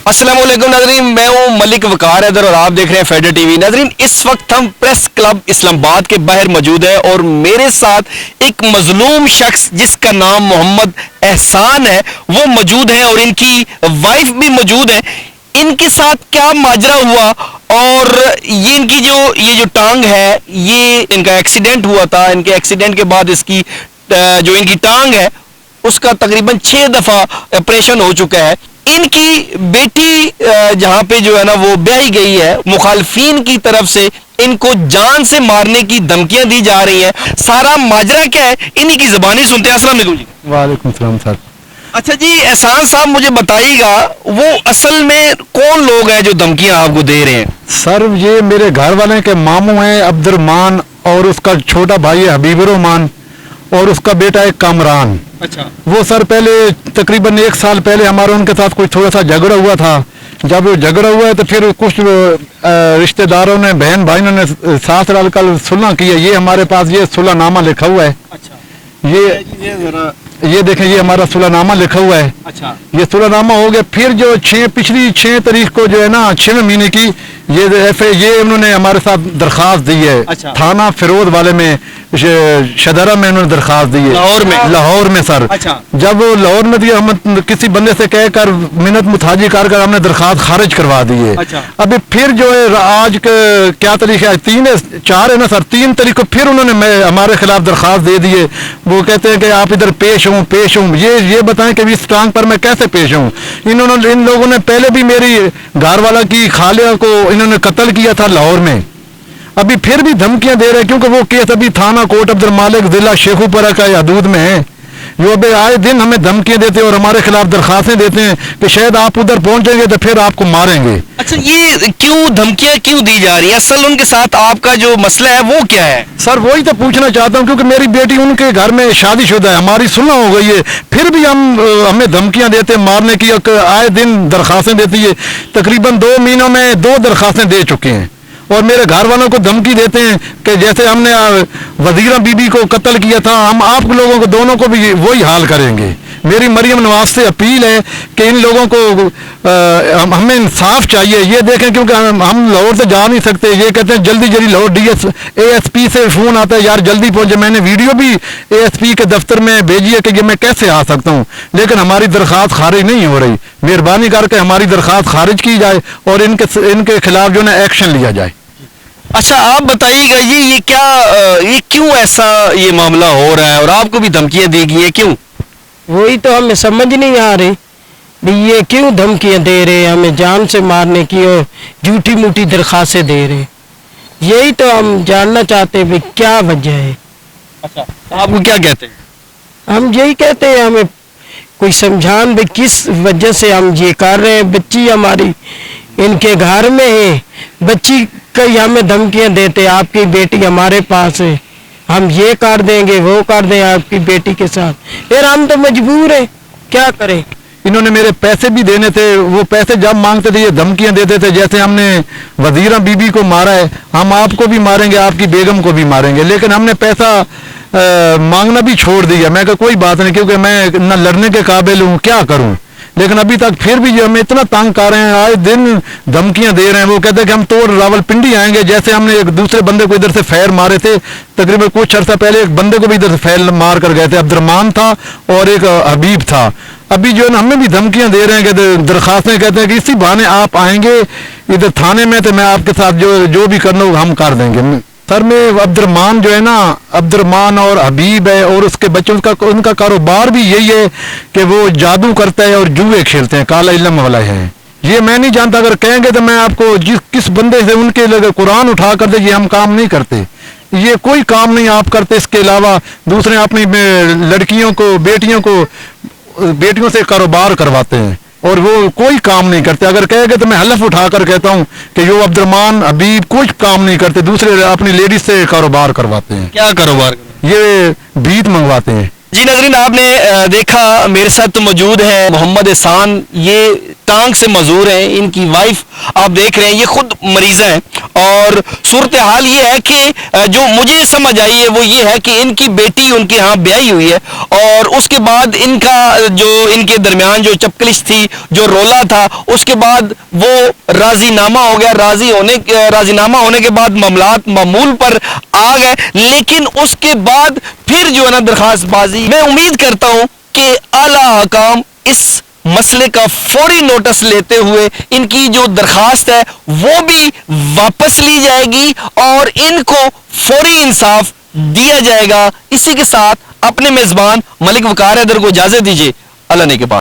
अस्सलाम वालेकुम नाज़रीन, मैं हूं मलिक वकार हैदर और आप देख रहे हैं फेडर टीवी। नाज़रीन, इस वक्त हम प्रेस क्लब इस्लामाबाद के बाहर मौजूद है और मेरे साथ एक मजलूम शख्स जिसका नाम मोहम्मद एहसान है वो मौजूद है और इनकी वाइफ भी मौजूद है। इनके साथ क्या माजरा हुआ और ये जो टांग है ये इनका एक्सीडेंट हुआ था। इनके एक्सीडेंट के बाद इसकी जो इनकी टांग है उसका तकरीबन 6 दफ़ा ऑपरेशन हो चुका है। इनकी बेटी जहाँ पे जो है ना वो ब्याही गई है, मुखालफीन की तरफ से इनको जान से मारने की धमकियां दी जा रही हैं। सारा माजरा क्या है इन्हीं की ज़बानी सुनते हैं। अस्सलाम वालेकुम जी। वालेकुम सलाम सर। अच्छा जी, एहसान साहब मुझे बताइएगा वो असल में कौन लोग हैं जो धमकियां आपको दे रहे हैं? सर ये मेरे घर वाले के मामू हैं अब्दुर्रहमान और उसका छोटा भाई है हबीबुर्रहमान और उसका बेटा है कामरान। अच्छा। वो सर पहले तकरीबन 1 साल पहले हमारा उनके साथ कुछ थोड़ा सा झगड़ा हुआ था। जब वो झगड़ा हुआ है तो फिर कुछ रिश्तेदारों ने बहन भाइयों ने साथ रलकर सुलह की है। ये हमारे पास ये सुलहनामा लिखा हुआ है। अच्छा। ये देखें, ये हमारा सुलहनामा लिखा हुआ है। अच्छा। ये सुलहनामा हो गया। फिर जो पिछली 6 तारीख को जो है ना 6वें महीने की ये उन्होंने हमारे साथ दरखास्त दी है। अच्छा। थाना फिरोज वाले में शदरा में उन्होंने दरखास्त दी है। लाहौर में सर। अच्छा। जब वो लाहौर में दिया हम किसी बंदे से कहकर मिन्नत मुताजी कर हमने दरखास्त खारिज करवा दी है। अच्छा। अभी फिर जो है आज क्या तारीख है, 4 है ना सर, 3 तारीख को फिर उन्होंने हमारे खिलाफ दरखास्त दे दी है। वो कहते हैं कि आप इधर पेश हूँ। ये बताएं कि इस टांग पर मैं कैसे पेश हूँ। इन लोगों ने पहले भी मेरी घर वाला की खालिया को इन्होंने कत्ल किया था लाहौर में। अभी फिर भी धमकियां दे रहे हैं क्योंकि वो केस अभी थाना कोट अब्दुल मालिक जिला शेखुपुरा का हदूद में है। वो अभी आए दिन हमें धमकियां देते हैं और हमारे खिलाफ दरखास्तें देते हैं कि शायद आप उधर पहुंचेंगे तो फिर आपको मारेंगे। अच्छा, ये क्यों धमकियां क्यों दी जा रही है? असल उनके साथ आपका जो मसला है वो क्या है? सर वही तो पूछना चाहता हूं क्योंकि मेरी बेटी उनके घर में शादीशुदा है, हमारी सुलह हो गई है, फिर भी हमें धमकियां देते हैं मारने की। आए दिन दरखास्तें देती है। तकरीबन 2 महीनों में 2 दरखास्तें दे चुके हैं और मेरे घर वालों को धमकी देते हैं कि जैसे हमने वजीरा बीबी को कत्ल किया था हम आप लोगों को दोनों को भी वही हाल करेंगे। मेरी मरियम नवाज से अपील है कि इन लोगों को हमें इंसाफ चाहिए। ये देखें क्योंकि हम लाहौर से जा नहीं सकते। ये कहते हैं जल्दी लाहौर ASP से फ़ोन आता है यार जल्दी पहुंचे। मैंने वीडियो भी ASP के दफ्तर में भेजी है कि ये मैं कैसे आ सकता हूं, लेकिन हमारी दरख्वास्त खारिज नहीं हो रही। मेहरबानी करके हमारी दरख्वास्त खारिज की जाए और इनके खिलाफ जो है एक्शन लिया जाए। अच्छा, आप बताइएगा ये क्यों ऐसा ये मामला हो रहा है और आपको भी धमकियां दी गई है, क्यों? वही तो हमें समझ नहीं आ रही भी ये क्यों धमकियां दे रहे हैं, हमें जान से मारने की और झूठी मूठी दरखास्तें दे रहे हैं। यही तो हम जानना चाहते हैं भाई क्या वजह है। अच्छा, आपको क्या कहते हैं? हम यही कहते हैं हमें कोई समझान भाई किस वजह से हम ये कर रहे हैं। बच्ची हमारी इनके घर में है, बच्ची कई हमें धमकियां देते आपकी बेटी हमारे पास है, हम ये कर देंगे वो कर दें आपकी बेटी के साथ। फिर हम तो मजबूर हैं, क्या करें। इन्होंने मेरे पैसे भी देने थे, वो पैसे जब मांगते थे ये धमकियां देते थे जैसे हमने वजीरा बीबी को मारा है हम आपको भी मारेंगे, आपकी बेगम को भी मारेंगे। लेकिन हमने पैसा मांगना भी छोड़ दिया। मैं कहा कोई बात नहीं क्योंकि मैं न लड़ने के काबिल हूँ, क्या करूँ। लेकिन अभी तक फिर भी जो हमें इतना तंग कर रहे हैं, आए दिन धमकियां दे रहे हैं। वो कहते हैं कि हम तो रावलपिंडी आएंगे। जैसे हमने एक दूसरे बंदे को इधर से फैर मारे थे, तकरीबन कुछ अर्सा पहले एक बंदे को भी इधर से फैर मार कर गए थे, अब्दुर्रहमान था और एक हबीब था। अभी जो है ना हमें भी धमकियां दे रहे हैं कि दरखास्तें कहते हैं कि इसी बहाने आप आएंगे इधर थाने में तो मैं आपके साथ जो भी करना हो हम कर देंगे। सर में अब्दुर्रहमान जो है ना, अब्दुर्रहमान और हबीब है और उसके बच्चों का उनका कारोबार भी यही है कि वो जादू करता है और जुए खेलते हैं, काला इल्म वाला है। ये मैं नहीं जानता, अगर कहेंगे तो मैं आपको किस बंदे से उनके लगे कुरान उठा कर दे, ये हम काम नहीं करते, ये कोई काम नहीं आप करते। इसके अलावा दूसरे अपनी लड़कियों को बेटियों से कारोबार करवाते हैं और वो कोई काम नहीं करते। अगर कहेंगे तो मैं हलफ उठा कर कहता हूँ कि यो अब्दुर्रहमान हबीब कुछ काम नहीं करते, दूसरे अपनी लेडीज से कारोबार करवाते हैं। क्या कारोबार? ये बीत मंगवाते हैं। जी नाज़रीन, आपने देखा मेरे साथ तो मौजूद है मोहम्मद एहसान, ये टांग से मजूर हैं। इनकी वाइफ آپ دیکھ رہے ہیں یہ خود مریض ہیں اور صورتحال یہ ہے کہ جو مجھے سمجھ آئی ہے وہ یہ ہے کہ ان کی بیٹی ان کے ہاں بیاہی ہوئی ہے اور اس کے بعد ان کا جو ان کے درمیان جو چپکلش تھی جو رولا تھا اس کے بعد وہ راضی نامہ ہو گیا. راضی نامہ ہونے کے بعد معاملات معمول پر آ گئے, لیکن اس کے بعد پھر جو ہے نا درخواست بازی. میں امید کرتا ہوں کہ اعلیٰ حکام اس مسئلے کا فوری نوٹس لیتے ہوئے ان کی جو درخواست ہے وہ بھی واپس لی جائے گی اور ان کو فوری انصاف دیا جائے گا. اسی کے ساتھ اپنے میزبان ملک وقار حیدر کو اجازت دیجیے. اللہ نے کے پاس.